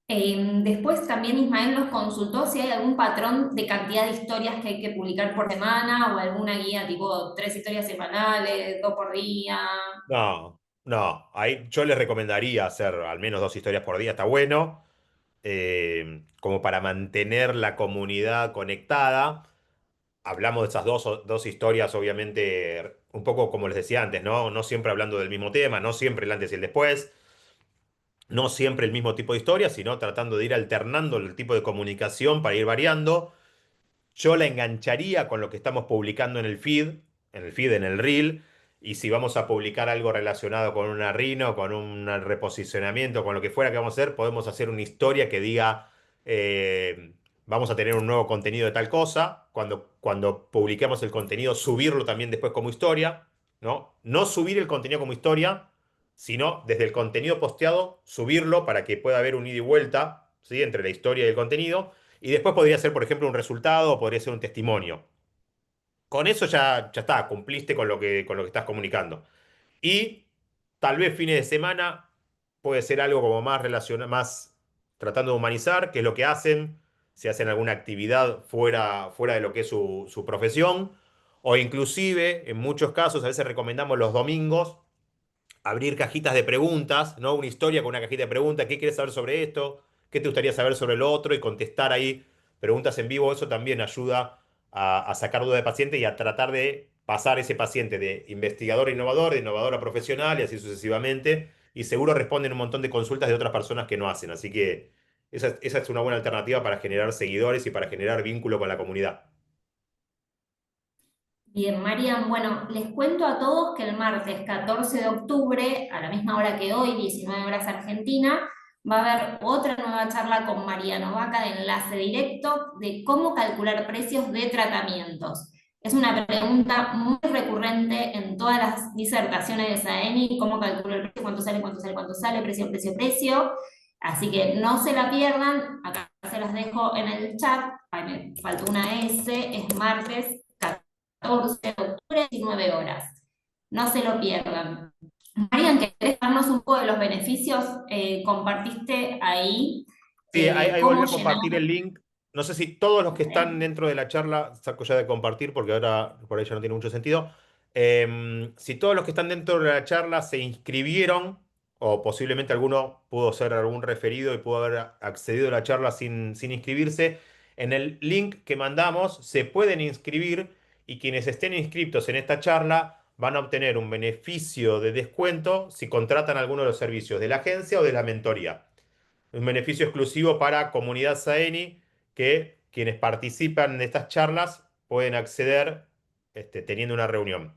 Después también Ismael nos consultó si hay algún patrón de cantidad de historias que hay que publicar por semana o alguna guía tipo 3 historias semanales, 2 por día. No, no, ahí yo les recomendaría hacer al menos 2 historias por día, está bueno, como para mantener la comunidad conectada. Hablamos de esas dos historias, obviamente, un poco como les decía antes, ¿no? No siempre hablando del mismo tema, no siempre el antes y el después, no siempre el mismo tipo de historia, sino tratando de ir alternando el tipo de comunicación para ir variando. Yo la engancharía con lo que estamos publicando en el reel, y si vamos a publicar algo relacionado con una Rhino, con un reposicionamiento, con lo que fuera que vamos a hacer, podemos hacer una historia que diga, vamos a tener un nuevo contenido de tal cosa, cuando publiquemos el contenido, subirlo también después como historia, ¿no? No subir el contenido como historia, sino desde el contenido posteado, subirlo para que pueda haber un ida y vuelta, ¿sí? Entre la historia y el contenido. Y después podría ser, por ejemplo, un resultado o podría ser un testimonio. Con eso ya está, cumpliste con lo que estás comunicando. Y tal vez fines de semana puede ser algo como más relacionado, más tratando de humanizar, que es lo que hacen, si hacen alguna actividad fuera de lo que es su profesión. O inclusive, en muchos casos, a veces recomendamos los domingos abrir cajitas de preguntas, ¿no? Una historia con una cajita de preguntas, ¿qué quieres saber sobre esto? ¿Qué te gustaría saber sobre lo otro? Y contestar ahí preguntas en vivo, eso también ayuda a sacar dudas de paciente y a tratar de pasar ese paciente de investigador a innovador, de innovador a profesional y así sucesivamente. Y seguro responden un montón de consultas de otras personas que no hacen. Así que esa es una buena alternativa para generar seguidores y para generar vínculo con la comunidad. Bien, Marian, bueno, les cuento a todos que el martes 14 de octubre, a la misma hora que hoy, 19 horas Argentina, va a haber otra nueva charla con Mariano Vaca de enlace directo de cómo calcular precios de tratamientos. Es una pregunta muy recurrente en todas las disertaciones de SAENI, cómo calculo el precio, cuánto sale, cuánto sale, cuánto sale, precio, precio, precio. Así que no se la pierdan, acá se las dejo en el chat. Ay, me faltó una S, es martes 14 de octubre, 19 horas. No se lo pierdan. Marian, ¿querés darnos un poco de los beneficios? Compartiste ahí Sí, ahí volví cómo a compartir llenamos. el link. No sé si todos los que están dentro de la charla, saco ya de compartir porque ahora por ahí ya no tiene mucho sentido. Si todos los que están dentro de la charla se inscribieron, o posiblemente alguno pudo ser algún referido y pudo haber accedido a la charla sin inscribirse, en el link que mandamos se pueden inscribir y quienes estén inscritos en esta charla van a obtener un beneficio de descuento si contratan alguno de los servicios de la agencia o de la mentoría. Un beneficio exclusivo para comunidad Saeni, que quienes participan de estas charlas pueden acceder teniendo una reunión.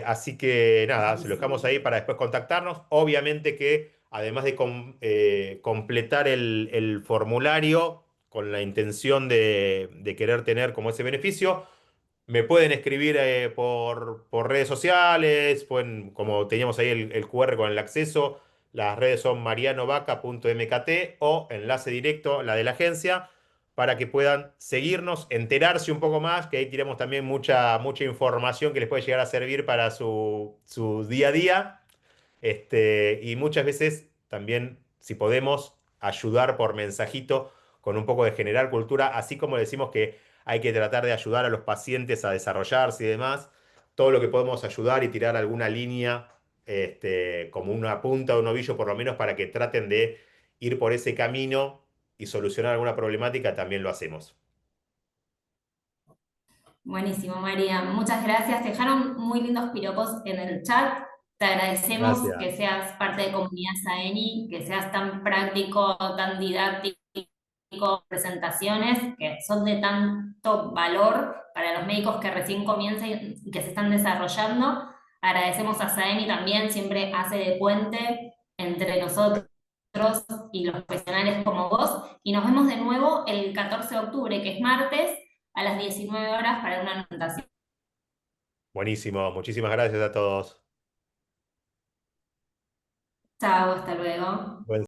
Así que nada, se lo dejamos ahí para después contactarnos. Obviamente que además de completar el formulario con la intención de querer tener como ese beneficio, me pueden escribir por redes sociales, como teníamos ahí el QR con el acceso, las redes son marianovaca.mkt o enlace directo, la de la agencia, para que puedan seguirnos, enterarse un poco más, que ahí tiramos también mucha información que les puede llegar a servir para su día a día. Y muchas veces también, si podemos, ayudar por mensajito con un poco de generar cultura, así como decimos que hay que tratar de ayudar a los pacientes a desarrollarse y demás, todo lo que podemos ayudar y tirar alguna línea, como una punta o un ovillo por lo menos, para que traten de ir por ese camino y solucionar alguna problemática, también lo hacemos. Buenísimo, María. Muchas gracias. Te dejaron muy lindos piropos en el chat. Te agradecemos que Gracias. seas parte de Comunidad Saeni, que seas tan práctico, tan didáctico, presentaciones que son de tanto valor para los médicos que recién comienzan y que se están desarrollando. Agradecemos a Saeni también, siempre hace de puente entre nosotros y los profesionales como vos. Y nos vemos de nuevo el 14 de octubre, que es martes a las 19 horas para una anotación. Buenísimo. Muchísimas gracias a todos. Chao, hasta luego. Buen